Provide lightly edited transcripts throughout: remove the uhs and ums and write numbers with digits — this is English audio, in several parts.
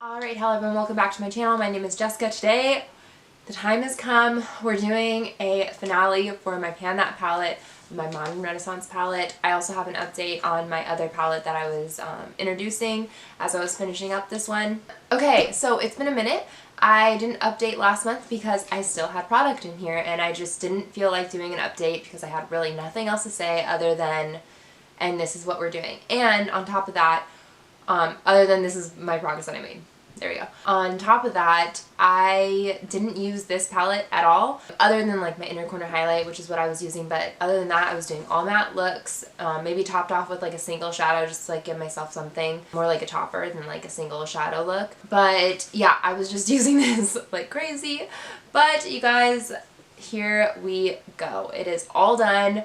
Alright, hello everyone, welcome back to my channel. My name is Jessica. Today, the time has come. We're doing a finale for my Pan That palette, my Modern Renaissance palette. I also have an update on my other palette that I was introducing as I was finishing up this one. Okay, so it's been a minute. I didn't update last month because I still had product in here and I just didn't feel like doing an update because I had really nothing else to say other than, and this is what we're doing. And on top of that, other than this is my progress that I made. There we go. On top of that, I didn't use this palette at all, other than like my inner corner highlight, which is what I was using, but other than that, I was doing all matte looks, maybe topped off with like a single shadow just to like give myself something more like a topper than like a single shadow look. But yeah, I was just using this like crazy. But you guys, here we go. It is all done.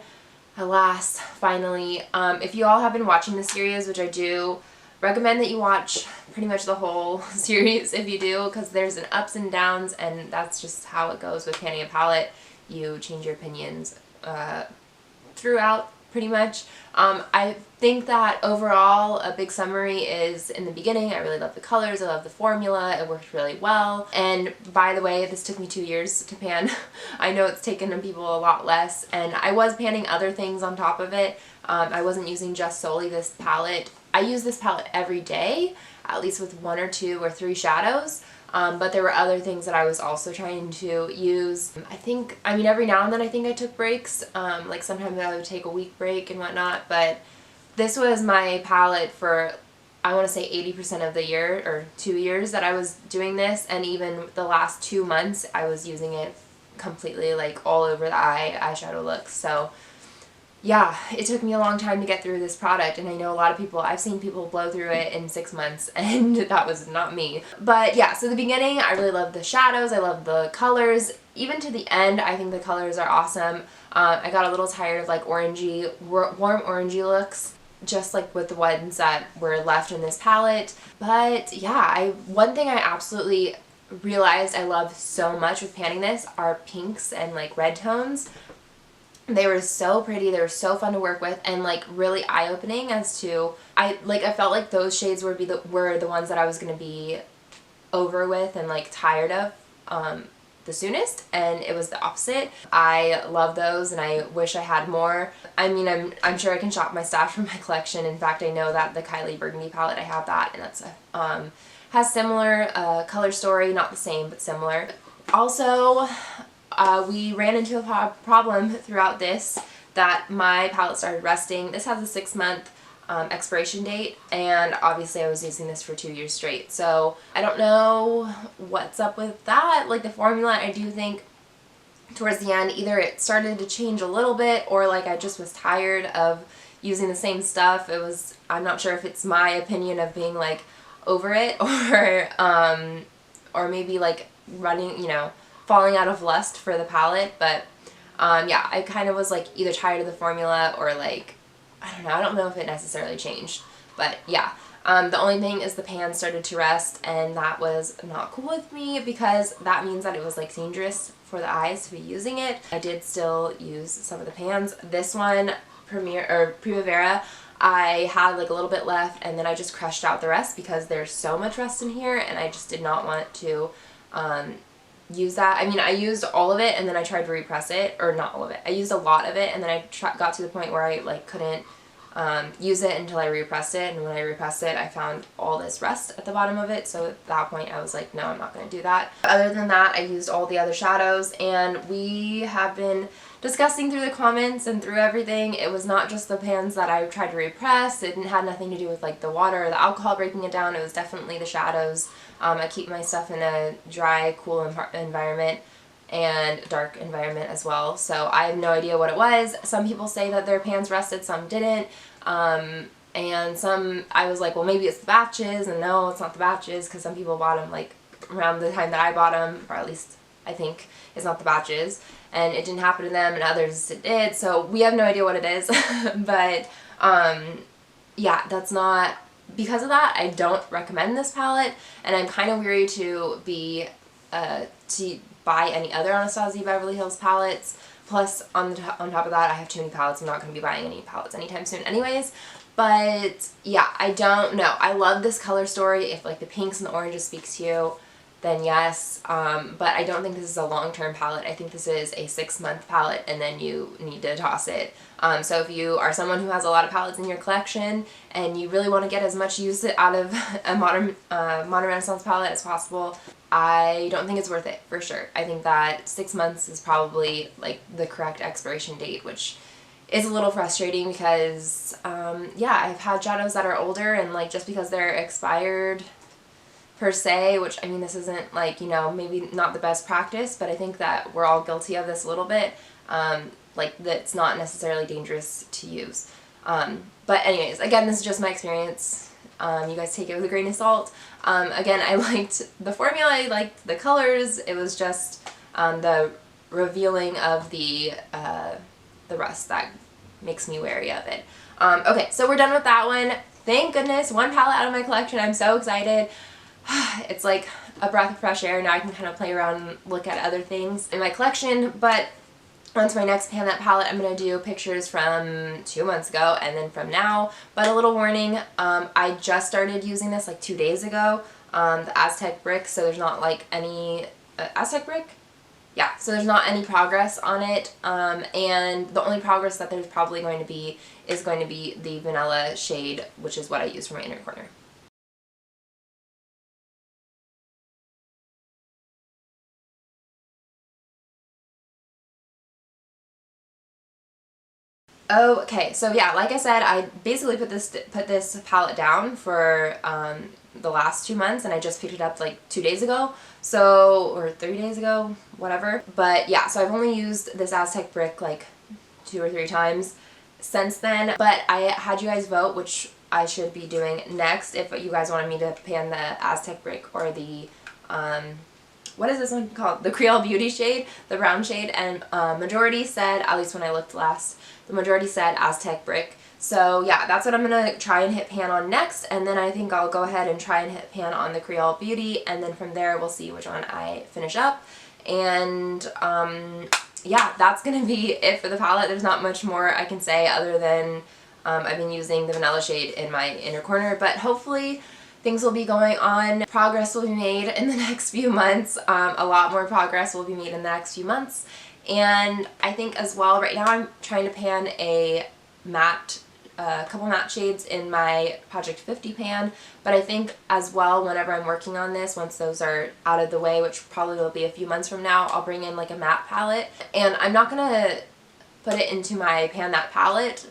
Alas, finally. If you all have been watching the series, which I do, recommend that you watch pretty much the whole series if you do, because there's an ups and downs, and that's just how it goes with panning a palette. You change your opinions throughout pretty much. I think that overall a big summary is in the beginning, I really love the colors, I love the formula, it worked really well. And by the way, this took me 2 years to pan. I know it's taken people a lot less, and I was panning other things on top of it. I wasn't using just solely this palette. I use this palette every day, at least with 1 or 2 or 3 shadows. But there were other things that I was also trying to use. I mean every now and then I think I took breaks, like sometimes I would take a week break and whatnot, but this was my palette for, I want to say 80% of the year, or 2 years that I was doing this, and even the last 2 months I was using it completely, like all over the eyeshadow looks. So yeah, it took me a long time to get through this product, and I know a lot of people, I've seen people blow through it in 6 months, and that was not me. But yeah, so the beginning, I really love the shadows, I love the colors. Even to the end, I think the colors are awesome. I got a little tired of like orangey, warm orangey looks, just like with the ones that were left in this palette. But yeah, one thing I absolutely realized I love so much with panning this are pinks and like red tones. They were so pretty, they were so fun to work with, and like really eye-opening as to, I felt like those shades were the ones that I was going to be over with and like tired of the soonest, and it was the opposite. I love those and I wish I had more. I mean, I'm sure I can shop my stash from my collection. In fact, I know that the Kylie Burgundy palette, I have that, and that's has similar color story, not the same but similar. Also, we ran into a problem throughout this, that my palette started rusting. This has a 6-month expiration date, and obviously I was using this for 2 years straight. So I don't know what's up with that. Like the formula, I do think towards the end either it started to change a little bit, or like I just was tired of using the same stuff. I'm not sure if it's my opinion of being like over it, or maybe like running, you know, falling out of lust for the palette. But yeah, I kind of was like either tired of the formula or like, I don't know if it necessarily changed, but yeah. The only thing is the pan started to rust, and that was not cool with me because that means that it was like dangerous for the eyes to be using it. I did still use some of the pans. This one, Primavera, I had like a little bit left, and then I just crushed out the rest because there's so much rust in here, and I just did not want to use that. I mean, I used all of it and then I tried to repress it, or not all of it. I used a lot of it, and then I got to the point where I like couldn't use it until I repressed it, and when I repressed it I found all this rust at the bottom of it. So at that point I was like, no, I'm not going to do that. Other than that, I used all the other shadows, and we have been discussing through the comments and through everything. It was not just the pans that I tried to repress. It had nothing to do with like the water or the alcohol breaking it down. It was definitely the shadows. I keep my stuff in a dry, cool environment and dark environment as well, so I have no idea what it was. Some people say that their pans rusted, some didn't, and some, I was like, well, maybe it's the batches, and no, it's not the batches, because some people bought them like around the time that I bought them, or at least I think it's not the batches, and it didn't happen to them, and others it did, so we have no idea what it is. But yeah, that's not, because of that, I don't recommend this palette, and I'm kind of weary to buy any other Anastasia Beverly Hills palettes. Plus, on top of that, I have too many palettes. I'm not going to be buying any palettes anytime soon anyways. But yeah, I don't know. I love this color story. If like the pinks and the oranges speak to you, then yes. But I don't think this is a long-term palette. I think this is a 6-month palette and then you need to toss it. So if you are someone who has a lot of palettes in your collection and you really want to get as much use out of a modern Renaissance palette as possible, I don't think it's worth it for sure. I think that 6 months is probably like the correct expiration date, which is a little frustrating because, yeah, I've had shadows that are older and like just because they're expired per se, which I mean this isn't like, you know, maybe not the best practice, but I think that we're all guilty of this a little bit, like that's not necessarily dangerous to use. But anyways, again, this is just my experience. You guys take it with a grain of salt. Again, I liked the formula, I liked the colors, it was just the revealing of the rust that makes me wary of it. Okay, so we're done with that one. Thank goodness, one palette out of my collection. I'm so excited. It's like a breath of fresh air. Now I can kind of play around and look at other things in my collection. But on to my next Pan That palette. I'm going to do pictures from 2 months ago and then from now. But a little warning, I just started using this like 2 days ago, the Aztec brick, so there's not like any, Aztec brick? Yeah, so there's not any progress on it, and the only progress that there's probably going to be is going to be the vanilla shade, which is what I use for my inner corner. Okay, so yeah, like I said, I basically put this palette down for the last 2 months, and I just picked it up like 2 days ago, so, or 3 days ago, whatever. But yeah, so I've only used this Aztec brick like 2 or 3 times since then, but I had you guys vote which I should be doing next, if you guys wanted me to pan the Aztec brick or the what is this one called? The Creole Beauty shade, the brown shade, and majority said, at least when I looked last, the majority said Aztec brick. So yeah, that's what I'm going to try and hit pan on next, and then I think I'll go ahead and try and hit pan on the Creole Beauty, and then from there we'll see which one I finish up. And yeah, that's going to be it for the palette. There's not much more I can say other than I've been using the vanilla shade in my inner corner, but hopefully things will be going on. Progress will be made in the next few months. A lot more progress will be made in the next few months. And I think as well, right now I'm trying to pan a matte, couple matte shades in my Project 50 pan. But I think as well, whenever I'm working on this, once those are out of the way, which probably will be a few months from now, I'll bring in like a matte palette. And I'm not going to put it into my Pan That palette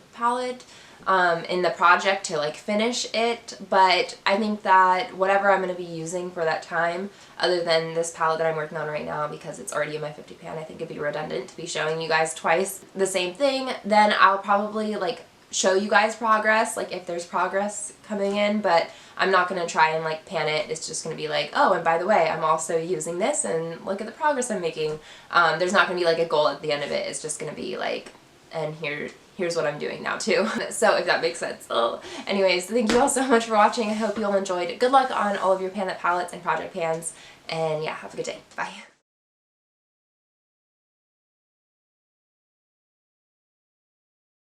in the project to like finish it, but I think that whatever I'm going to be using for that time, other than this palette that I'm working on right now because it's already in my 50 pan, I think it'd be redundant to be showing you guys twice the same thing, then I'll probably like show you guys progress, like if there's progress coming in, but I'm not going to try and like pan it. It's just going to be like, oh, and by the way, I'm also using this and look at the progress I'm making. There's not going to be like a goal at the end of it. It's just going to be like, and here's what I'm doing now too. So if that makes sense. Oh. Anyways, thank you all so much for watching. I hope you all enjoyed. Good luck on all of your Pan That palettes and project pans. And yeah, have a good day. Bye.